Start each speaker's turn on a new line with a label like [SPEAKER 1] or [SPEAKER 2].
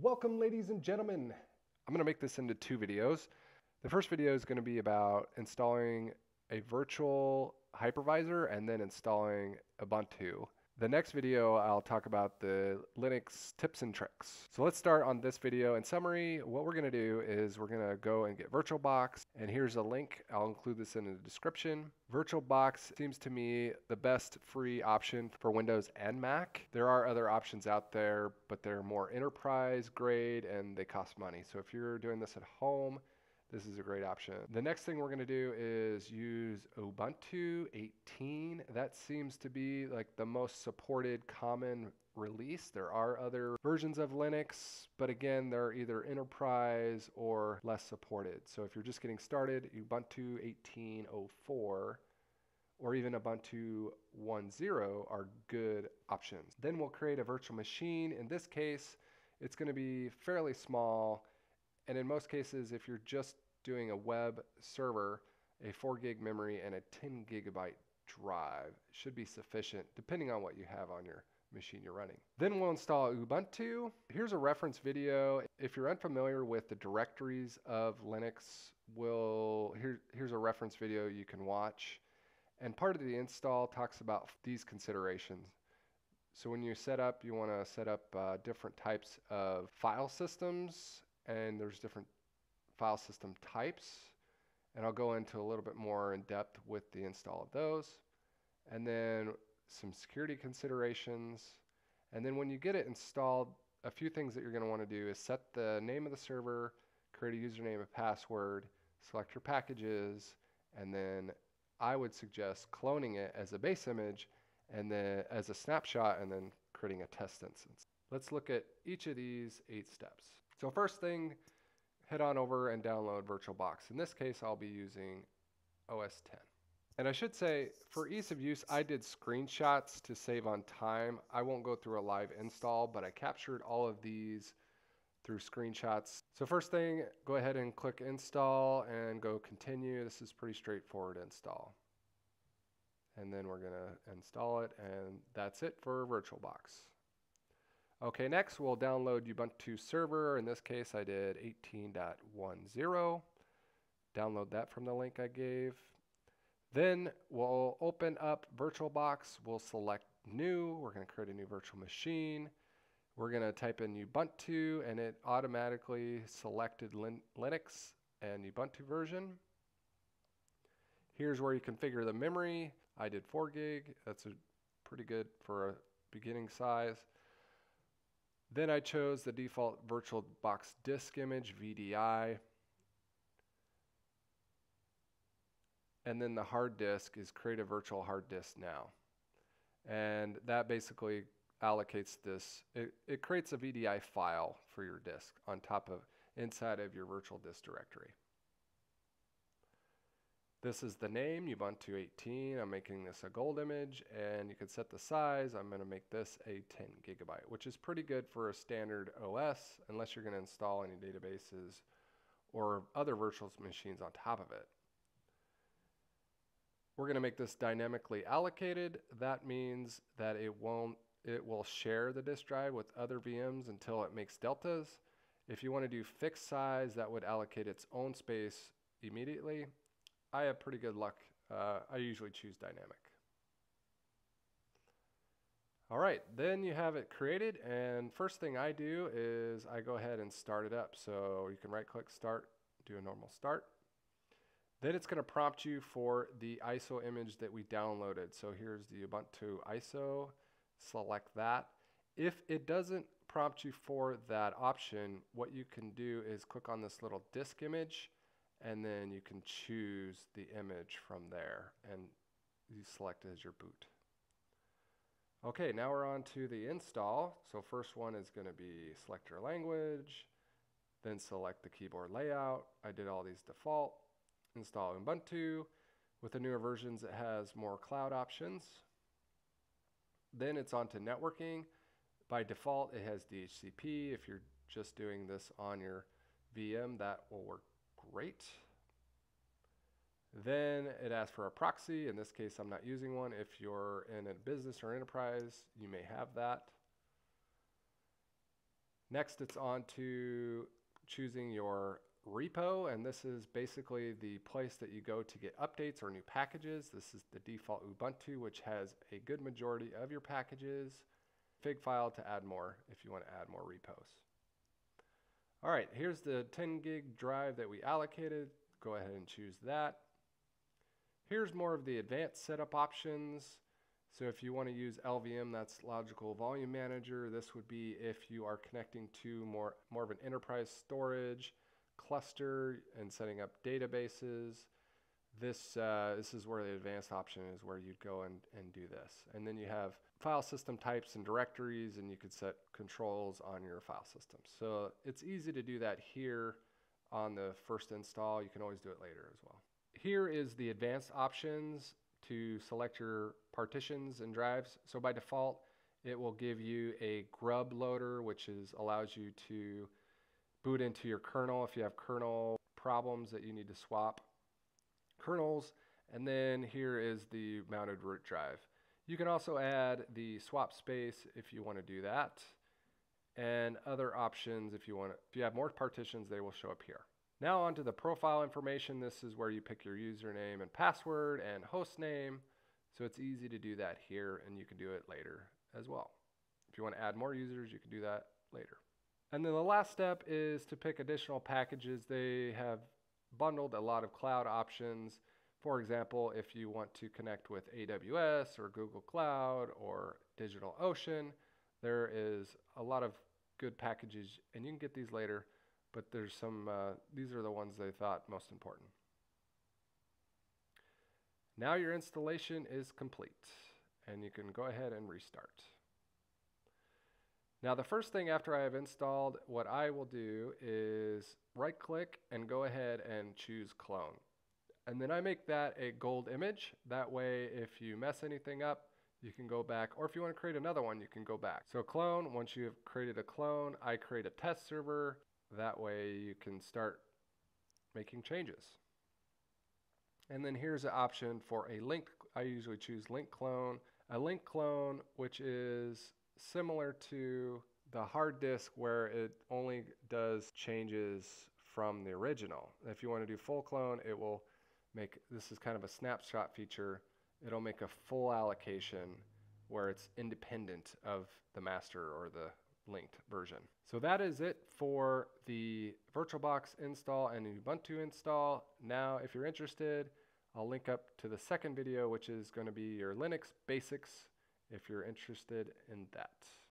[SPEAKER 1] Welcome, ladies and gentlemen. I'm going to make this into two videos. The first video is going to be about installing a virtual hypervisor and then installing Ubuntu. The next video, I'll talk about the Linux tips and tricks. So let's start on this video. In summary, what we're going to do is we're going to go and get VirtualBox, and here's a link. I'll include this in the description. VirtualBox seems to me the best free option for Windows and Mac. There are other options out there, but they're more enterprise grade and they cost money. So if you're doing this at home, this is a great option. The next thing we're going to do is use Ubuntu 18. That seems to be like the most supported common release. There are other versions of Linux, but again, they're either enterprise or less supported. So if you're just getting started, Ubuntu 18.04 or even Ubuntu 1.0 are good options. Then we'll create a virtual machine. In this case, it's going to be fairly small. And in most cases, if you're just doing a web server, a 4 gig memory and a 10 gigabyte drive should be sufficient depending on what you have on your machine you're running. Then we'll install Ubuntu. Here's a reference video. If you're unfamiliar with the directories of Linux, here's a reference video you can watch. And part of the install talks about these considerations. So when you set up, you want to set up different types of file systems, and there's different file system types, and I'll go into a little bit more in depth with the install of those, and then some security considerations. And then when you get it installed, a few things that you're going to want to do is set the name of the server, create a username and password, select your packages, and then I would suggest cloning it as a base image and then as a snapshot and then creating a test instance. Let's look at each of these 8 steps. So first thing, head on over and download VirtualBox. In this case, I'll be using OS 10. And I should say, for ease of use, I did screenshots to save on time. I won't go through a live install, but I captured all of these through screenshots. So first thing, go ahead and click install and go continue. This is pretty straightforward install. And then we're gonna install it, and that's it for VirtualBox. Okay, next we'll download Ubuntu server. In this case, I did 18.10. Download that from the link I gave. Then we'll open up VirtualBox. We'll select new. We're going to create a new virtual machine. We're going to type in Ubuntu, and it automatically selected Linux and Ubuntu version. Here's where you configure the memory. I did 4 gig. That's pretty good for a beginning size. Then I chose the default VirtualBox disk image, VDI. And then the hard disk is create a virtual hard disk now. And that basically allocates this. It creates a VDI file for your disk on top of inside of your virtual disk directory. This is the name, Ubuntu 18. I'm making this a gold image, and you can set the size. I'm going to make this a 10 gigabyte, which is pretty good for a standard OS, unless you're going to install any databases or other virtual machines on top of it. We're going to make this dynamically allocated. That means that it will share the disk drive with other VMs until it makes deltas. If you want to do fixed size, that would allocate its own space immediately. I have pretty good luck. I usually choose dynamic. All right, then you have it created, and first thing I do is I go ahead and start it up. So you can right click start, do a normal start. Then it's going to prompt you for the ISO image that we downloaded. So here's the Ubuntu ISO, select that. If it doesn't prompt you for that option, what you can do is click on this little disk image, and then you can choose the image from there, and you select it as your boot. Okay, now we're on to the install. So first one is going to be select your language, then select the keyboard layout. I did all these default. Install Ubuntu. With the newer versions, it has more cloud options. Then it's on to networking. By default, it has DHCP. If you're just doing this on your VM, that will work great. Then it asks for a proxy. In this case, I'm not using one. If you're in a business or enterprise, you may have that. Next, it's on to choosing your repo, and this is basically the place that you go to get updates or new packages. This is the default Ubuntu, which has a good majority of your packages. Fig file to add more if you want to add more repos. All right, here's the 10 gig drive that we allocated. Go ahead and choose that. Here's more of the advanced setup options. So if you want to use LVM, that's Logical Volume Manager, this would be if you are connecting to more of an enterprise storage cluster and setting up databases. This is where the advanced option is, where you'd go and do this. And then you have file system types and directories, and you could set controls on your file system. So it's easy to do that here on the first install. You can always do it later as well. Here is the advanced options to select your partitions and drives. So by default, it will give you a grub loader, which allows you to boot into your kernel if you have kernel problems that you need to swap kernels. And then here is the mounted root drive. You can also add the swap space if you want to do that, and other options if you have more partitions, they will show up here. Now onto the profile information. This is where you pick your username and password and host name. So it's easy to do that here, and you can do it later as well. If you want to add more users, you can do that later. And then the last step is to pick additional packages. They have bundled a lot of cloud options. For example, if you want to connect with AWS or Google Cloud or DigitalOcean, there is a lot of good packages, and you can get these later. But there's some, these are the ones they thought most important. Now your installation is complete, and you can go ahead and restart. Now the first thing after I have installed, what I will do is right click and go ahead and choose clone. And then I make that a gold image. That way if you mess anything up, you can go back, or if you want to create another one, you can go back. So clone, once you have created a clone, I create a test server. That way you can start making changes. And then here's an option for a link. I usually choose link clone. A link clone, which is similar to the hard disk where it only does changes from the original. If you want to do full clone, it will make, this is kind of a snapshot feature. It'll make a full allocation where it's independent of the master or the linked version. So that is it for the VirtualBox install and Ubuntu install. Now, if you're interested, I'll link up to the second video, which is going to be your Linux basics, if you're interested in that.